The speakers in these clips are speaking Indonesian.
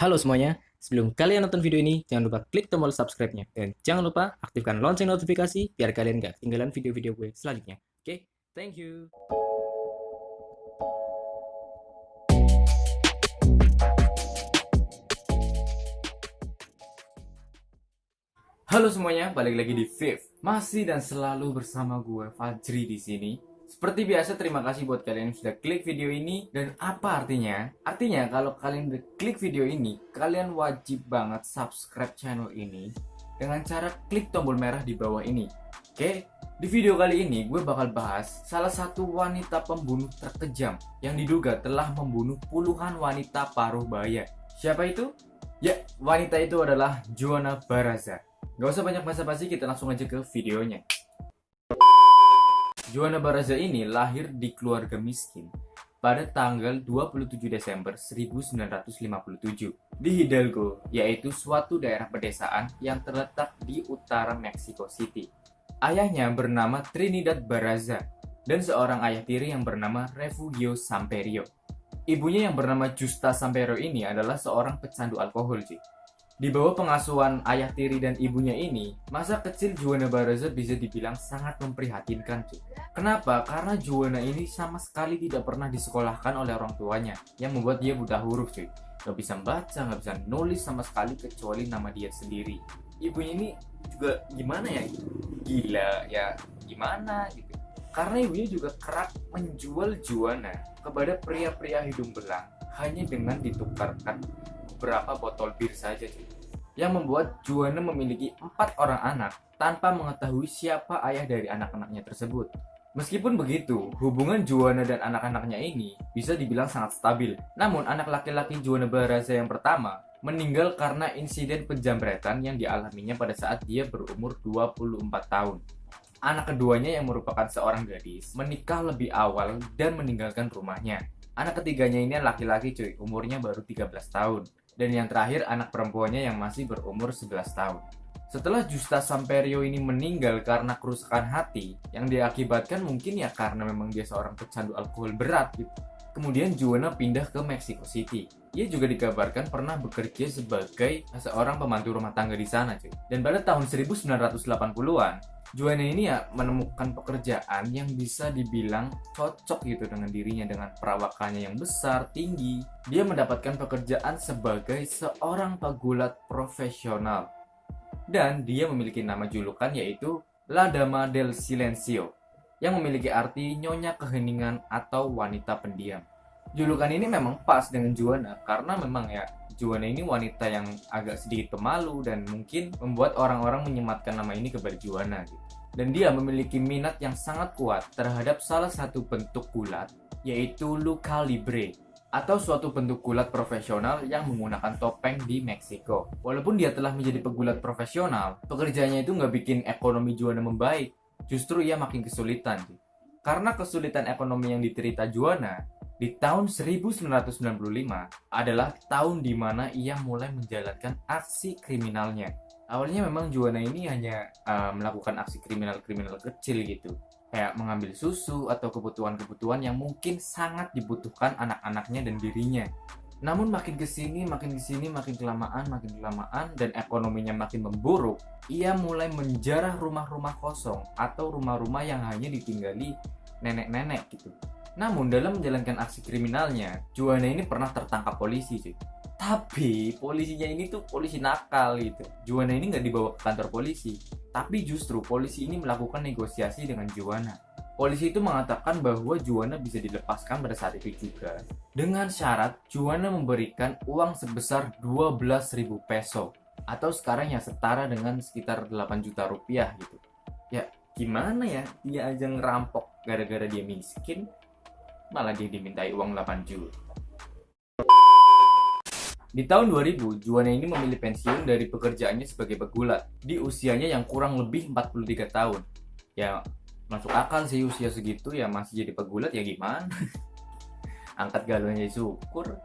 Halo semuanya, sebelum kalian nonton video ini, jangan lupa klik tombol subscribe-nya. Dan jangan lupa aktifkan lonceng notifikasi biar kalian gak ketinggalan video-video gue selanjutnya. Oke, thank you. Halo semuanya, balik lagi di Fifth. Masih dan selalu bersama gue Fajri di sini. Seperti biasa, terima kasih buat kalian yang sudah klik video ini. Dan apa artinya? Artinya kalau kalian udah klik video ini, kalian wajib banget subscribe channel ini dengan cara klik tombol merah di bawah ini. Oke, di video kali ini gue bakal bahas salah satu wanita pembunuh terkejam yang diduga telah membunuh puluhan wanita paruh baya. Siapa itu? Ya, wanita itu adalah Joanna Barazza. Gak usah banyak basa-basi, kita langsung aja ke videonya. Joanna Barazza ini lahir di keluarga miskin pada tanggal 27 Desember 1957 di Hidalgo, yaitu suatu daerah pedesaan yang terletak di utara Mexico City. Ayahnya bernama Trinidad Barazza dan seorang ayah tiri yang bernama Refugio Samperio. Ibunya yang bernama Justa Samperio ini adalah seorang pecandu alkohol, cuy. Di bawah pengasuhan ayah tiri dan ibunya ini, masa kecil Joanna Barazza bisa dibilang sangat memprihatinkan, cuy. Kenapa? Karena Joanna ini sama sekali tidak pernah disekolahkan oleh orang tuanya, yang membuat dia buta huruf, cuy. Gak bisa membaca, gak bisa nulis sama sekali kecuali nama dia sendiri. Ibunya ini juga gimana ya? Gila ya, gimana gitu. Karena ibunya juga kerap menjual Joanna kepada pria-pria hidung belang hanya dengan ditukarkan beberapa botol bir saja, cuy. Yang membuat Joanna memiliki 4 orang anak tanpa mengetahui siapa ayah dari anak-anaknya tersebut. Meskipun begitu, hubungan Joanna dan anak-anaknya ini bisa dibilang sangat stabil. Namun anak laki-laki Joanna Barazza yang pertama meninggal karena insiden penjambretan yang dialaminya pada saat dia berumur 24 tahun. Anak keduanya yang merupakan seorang gadis menikah lebih awal dan meninggalkan rumahnya. Anak ketiganya ini laki-laki, cuy, umurnya baru 13 tahun. Dan yang terakhir anak perempuannya yang masih berumur 11 tahun. Setelah Justa Samperio ini meninggal karena kerusakan hati yang diakibatkan mungkin ya karena memang dia seorang pecandu alkohol berat gitu. Kemudian Joanna pindah ke Mexico City. Ia juga dikabarkan pernah bekerja sebagai seorang pembantu rumah tangga di sana, cuy. Dan pada tahun 1980-an, Joanna ini ya menemukan pekerjaan yang bisa dibilang cocok gitu dengan dirinya, dengan perawakannya yang besar, tinggi. Dia mendapatkan pekerjaan sebagai seorang pegulat profesional. Dan dia memiliki nama julukan yaitu La Dama del Silencio, yang memiliki arti nyonya keheningan atau wanita pendiam. Julukan ini memang pas dengan Joanna karena memang ya Joanna ini wanita yang agak sedikit pemalu dan mungkin membuat orang-orang menyematkan nama ini kepada Joanna gitu. Dan dia memiliki minat yang sangat kuat terhadap salah satu bentuk gulat, yaitu lucha libre atau suatu bentuk gulat profesional yang menggunakan topeng di Meksiko. Walaupun dia telah menjadi pegulat profesional, pekerjaannya itu nggak bikin ekonomi Joanna membaik, justru ia makin kesulitan. Karena kesulitan ekonomi yang diterita Joanna, di tahun 1995 adalah tahun di mana ia mulai menjalankan aksi kriminalnya. Awalnya memang Joanna ini hanya melakukan aksi kriminal-kriminal kecil gitu, kayak mengambil susu atau kebutuhan-kebutuhan yang mungkin sangat dibutuhkan anak-anaknya dan dirinya. Namun makin kesini, makin kelamaan, dan ekonominya makin memburuk, ia mulai menjarah rumah-rumah kosong atau rumah-rumah yang hanya ditinggali nenek-nenek gitu. Namun dalam menjalankan aksi kriminalnya, Joanna ini pernah tertangkap polisi, cuy. Tapi polisinya ini tuh polisi nakal gitu. Joanna ini nggak dibawa ke kantor polisi, tapi justru polisi ini melakukan negosiasi dengan Joanna. Polisi itu mengatakan bahwa Joanna bisa dilepaskan pada saat itu juga, dengan syarat Joanna memberikan uang sebesar 12.000 peso atau sekarang ya setara dengan sekitar 8 juta rupiah gitu. Ya gimana ya, dia aja ngerampok gara-gara dia miskin, malah dia dimintai uang 8 juta. Di tahun 2000, Joanna ini memilih pensiun dari pekerjaannya sebagai pegulat di usianya yang kurang lebih 43 tahun. Ya, masuk akal sih usia segitu ya masih jadi pegulat, ya gimana? Angkat galonnya syukur.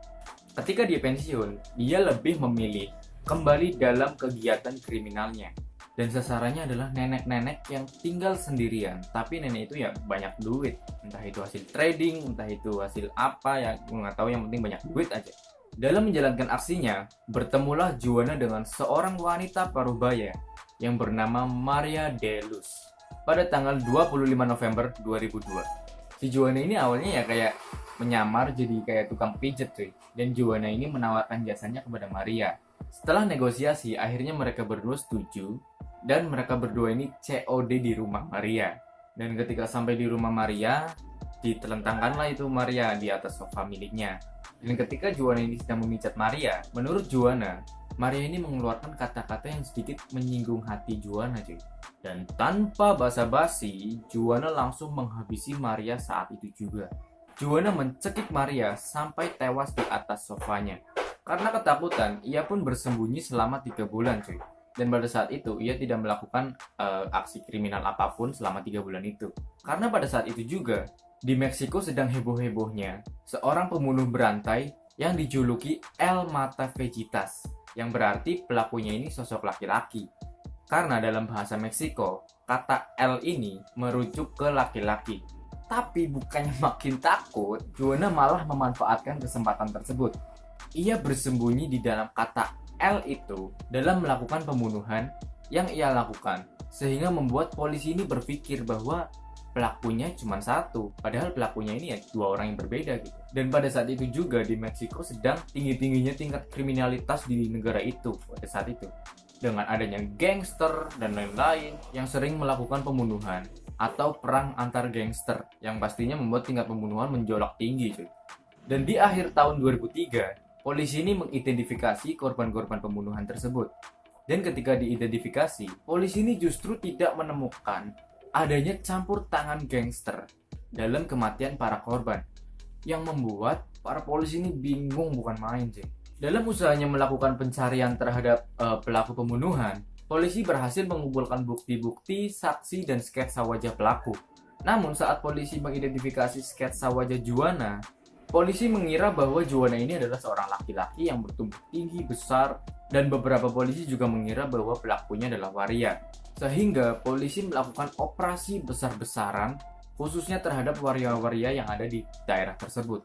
Ketika dia pensiun, dia lebih memilih kembali dalam kegiatan kriminalnya. Dan sasarannya adalah nenek-nenek yang tinggal sendirian, tapi nenek itu ya banyak duit. Entah itu hasil trading, entah itu hasil apa ya, gue nggak tahu, yang penting banyak duit aja. Dalam menjalankan aksinya, bertemulah Juana dengan seorang wanita parubaya yang bernama Maria de Luz pada tanggal 25 November 2002. Si Juana ini awalnya ya kayak menyamar jadi kayak tukang pijet cuy. Dan Juana ini menawarkan jasanya kepada Maria. Setelah negosiasi, akhirnya mereka berdua setuju dan mereka berdua ini COD di rumah Maria. Dan ketika sampai di rumah Maria, ditelentangkanlah itu Maria di atas sofa miliknya. Dan ketika Juana ini sedang memijat Maria, menurut Juana, Maria ini mengeluarkan kata-kata yang sedikit menyinggung hati Juana cuy. Dan tanpa basa-basi, Juana langsung menghabisi Maria saat itu juga. Juana mencekik Maria sampai tewas di atas sofanya. Karena ketakutan, ia pun bersembunyi selama 3 bulan cuy. Dan pada saat itu, ia tidak melakukan aksi kriminal apapun selama 3 bulan itu. Karena pada saat itu juga, di Meksiko sedang heboh-hebohnya seorang pembunuh berantai yang dijuluki El Mata Vejitas, yang berarti pelakunya ini sosok laki-laki. Karena dalam bahasa Meksiko, kata El ini merujuk ke laki-laki. Tapi bukannya makin takut, Juana malah memanfaatkan kesempatan tersebut. Ia bersembunyi di dalam kata El itu dalam melakukan pembunuhan yang ia lakukan, sehingga membuat polisi ini berpikir bahwa pelakunya cuma satu, padahal pelakunya ini ya 2 orang yang berbeda gitu. Dan pada saat itu juga di Meksiko sedang tinggi-tingginya tingkat kriminalitas di negara itu pada saat itu, dengan adanya gangster dan lain-lain yang sering melakukan pembunuhan atau perang antar gangster yang pastinya membuat tingkat pembunuhan menjolak tinggi cuy. Dan di akhir tahun 2003, polisi ini mengidentifikasi korban-korban pembunuhan tersebut. Dan ketika diidentifikasi, polisi ini justru tidak menemukan adanya campur tangan gangster dalam kematian para korban, yang membuat para polisi ini bingung bukan main sih. Dalam usahanya melakukan pencarian terhadap pelaku pembunuhan, polisi berhasil mengumpulkan bukti-bukti, saksi, dan sketsa wajah pelaku. Namun saat polisi mengidentifikasi sketsa wajah Juana, polisi mengira bahwa Juana ini adalah seorang laki-laki yang bertubuh tinggi, besar, dan beberapa polisi juga mengira bahwa pelakunya adalah waria. Sehingga polisi melakukan operasi besar-besaran khususnya terhadap waria-waria yang ada di daerah tersebut.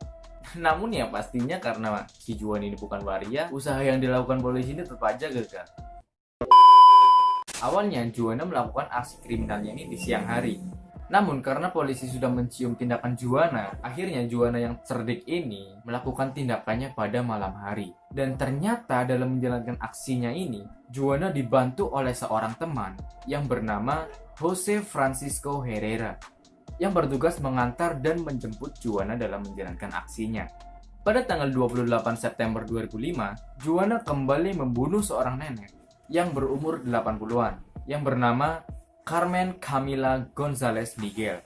Namun ya pastinya karena si Juan ini bukan waria, usaha yang dilakukan polisi ini tetap aja gagal. Awalnya Juana melakukan aksi kriminalnya ini di siang hari. Namun karena polisi sudah mencium tindakan Juana, akhirnya Juana yang cerdik ini melakukan tindakannya pada malam hari. Dan ternyata dalam menjalankan aksinya ini, Juana dibantu oleh seorang teman yang bernama Jose Francisco Herrera, yang bertugas mengantar dan menjemput Juana dalam menjalankan aksinya. Pada tanggal 28 September 2005, Juana kembali membunuh seorang nenek yang berumur 80-an, yang bernama Carmen Camila González Miguel,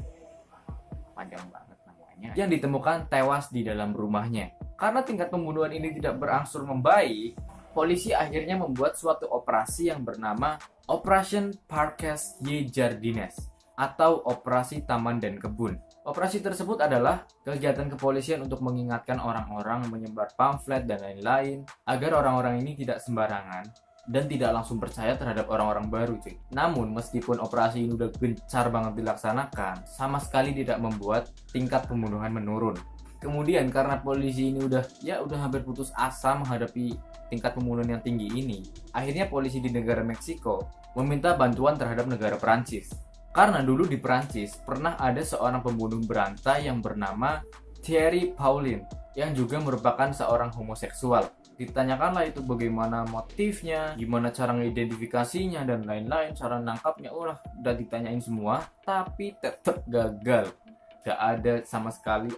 panjang banget namanya, yang ditemukan tewas di dalam rumahnya. Karena tingkat pembunuhan ini tidak berangsur membaik, polisi akhirnya membuat suatu operasi yang bernama Operation Parques y Jardines atau Operasi Taman dan Kebun. Operasi tersebut adalah kegiatan kepolisian untuk mengingatkan orang-orang, menyebar pamflet dan lain-lain agar orang-orang ini tidak sembarangan dan tidak langsung percaya terhadap orang-orang baru cuy. Namun meskipun operasi ini udah gencar banget dilaksanakan, sama sekali tidak membuat tingkat pembunuhan menurun. Kemudian karena polisi ini udah hampir putus asa menghadapi tingkat pembunuhan yang tinggi ini, akhirnya polisi di negara Meksiko meminta bantuan terhadap negara Perancis. Karena dulu di Perancis pernah ada seorang pembunuh berantai yang bernama Thierry Paulin yang juga merupakan seorang homoseksual. Ditanyakanlah itu bagaimana motifnya, gimana cara mengidentifikasinya dan lain-lain, cara nangkapnya, udah ditanyain semua, tapi tetap gagal. Gak ada sama sekali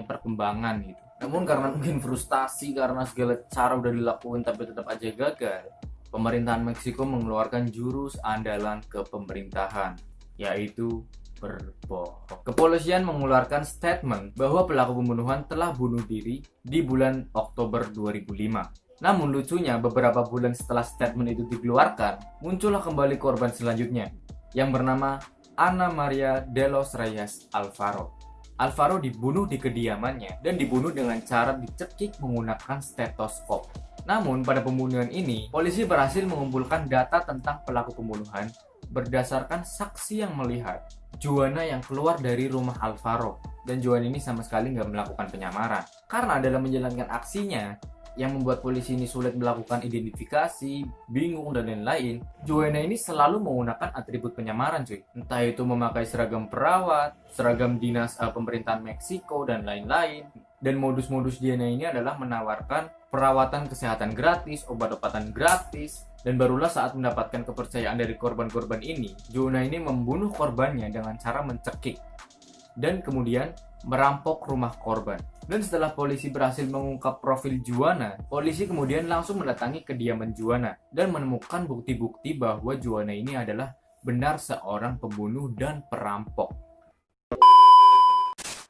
perkembangan gitu. Namun karena mungkin frustasi karena segala cara udah dilakukan tapi tetap aja gagal, pemerintahan Meksiko mengeluarkan jurus andalan ke pemerintahan, yaitu berbohong. Kepolisian mengeluarkan statement bahwa pelaku pembunuhan telah bunuh diri di bulan Oktober 2005. Namun lucunya beberapa bulan setelah statement itu dikeluarkan, muncullah kembali korban selanjutnya yang bernama Ana Maria de los Reyes Alfaro. Alfaro dibunuh di kediamannya dan dibunuh dengan cara dicekik menggunakan stetoskop. Namun pada pembunuhan ini, polisi berhasil mengumpulkan data tentang pelaku pembunuhan berdasarkan saksi yang melihat Juana yang keluar dari rumah Alfaro, dan Juana ini sama sekali nggak melakukan penyamaran. Karena dalam menjalankan aksinya, yang membuat polisi ini sulit melakukan identifikasi, bingung, dan lain-lain, Joanna ini selalu menggunakan atribut penyamaran cuy. Entah itu memakai seragam perawat, seragam dinas pemerintahan Meksiko, dan lain-lain. Dan modus-modus Joanna ini adalah menawarkan perawatan kesehatan gratis, obat-obatan gratis, dan barulah saat mendapatkan kepercayaan dari korban-korban ini, Joanna ini membunuh korbannya dengan cara mencekik dan kemudian merampok rumah korban. Dan setelah polisi berhasil mengungkap profil Joanna, polisi kemudian langsung mendatangi kediaman Joanna dan menemukan bukti-bukti bahwa Joanna ini adalah benar seorang pembunuh dan perampok.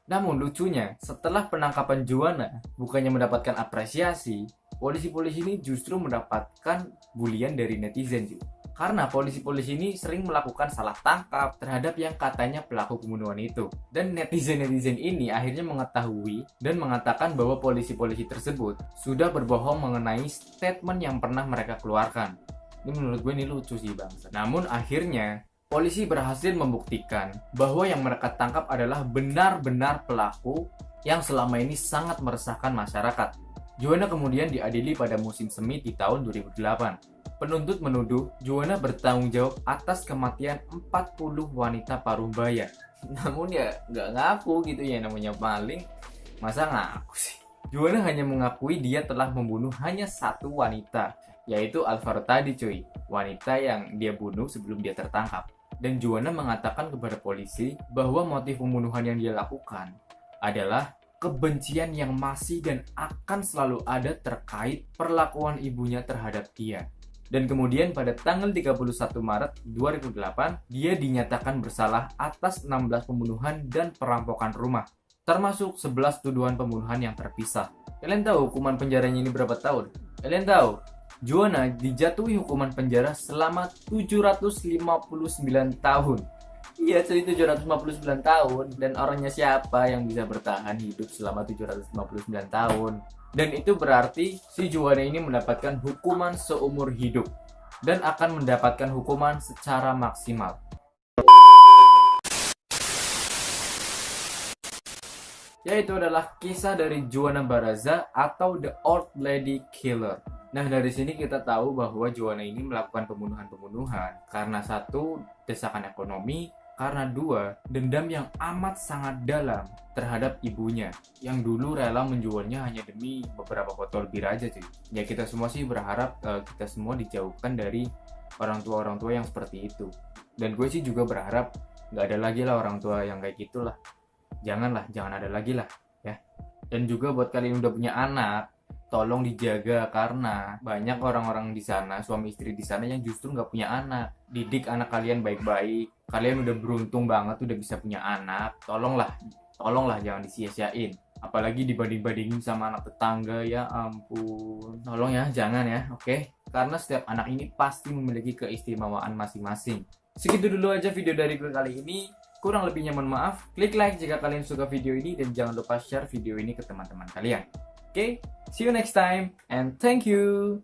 Namun lucunya, setelah penangkapan Joanna, bukannya mendapatkan apresiasi, polisi-polisi ini justru mendapatkan bulian dari netizen juga. Karena polisi-polisi ini sering melakukan salah tangkap terhadap yang katanya pelaku pembunuhan itu. Dan netizen-netizen ini akhirnya mengetahui dan mengatakan bahwa polisi-polisi tersebut sudah berbohong mengenai statement yang pernah mereka keluarkan. Ini menurut gue ini lucu sih bangsa. Namun akhirnya polisi berhasil membuktikan bahwa yang mereka tangkap adalah benar-benar pelaku yang selama ini sangat meresahkan masyarakat. Joanna kemudian diadili pada musim semi di tahun 2008. Penuntut menuduh Joanna bertanggung jawab atas kematian 40 wanita paruh baya. Namun ya nggak ngaku gitu ya, namanya maling. Masa ngaku sih? Joanna hanya mengakui dia telah membunuh hanya satu wanita, yaitu Alvaro tadi cuy. Wanita yang dia bunuh sebelum dia tertangkap. Dan Joanna mengatakan kepada polisi bahwa motif pembunuhan yang dia lakukan adalah kebencian yang masih dan akan selalu ada terkait perlakuan ibunya terhadap dia. Dan kemudian pada tanggal 31 Maret 2008, dia dinyatakan bersalah atas 16 pembunuhan dan perampokan rumah, termasuk 11 tuduhan pembunuhan yang terpisah. Kalian tahu hukuman penjaranya ini berapa tahun? Kalian tahu? Joanna dijatuhi hukuman penjara selama 759 tahun. Iya, cuy, 759 tahun. Dan orangnya siapa yang bisa bertahan hidup selama 759 tahun? Dan itu berarti si Joanna ini mendapatkan hukuman seumur hidup dan akan mendapatkan hukuman secara maksimal. Yaitu adalah kisah dari Joanna Barraza atau The Old Lady Killer. Nah, dari sini kita tahu bahwa Joanna ini melakukan pembunuhan-pembunuhan karena satu, desakan ekonomi, karena dua, dendam yang amat sangat dalam terhadap ibunya yang dulu rela menjualnya hanya demi beberapa botol bir aja cuy. Ya kita semua sih berharap kita semua dijauhkan dari orang tua yang seperti itu. Dan gue sih juga berharap nggak ada lagi lah orang tua yang kayak gitulah. Jangan ada lagi lah ya. Dan juga buat kalian yang udah punya anak, tolong dijaga karena banyak orang-orang di sana, suami istri di sana yang justru nggak punya anak. Didik anak kalian baik-baik. Kalian udah beruntung banget udah bisa punya anak. Tolonglah jangan disia-siain. Apalagi dibanding-bandingin sama anak tetangga, ya ampun. Tolong ya, jangan ya, oke? Karena setiap anak ini pasti memiliki keistimewaan masing-masing. Segitu dulu aja video dari gue kali ini. Kurang lebihnya mohon maaf. Klik like jika kalian suka video ini dan jangan lupa share video ini ke teman-teman kalian. Oke, see you next time and thank you.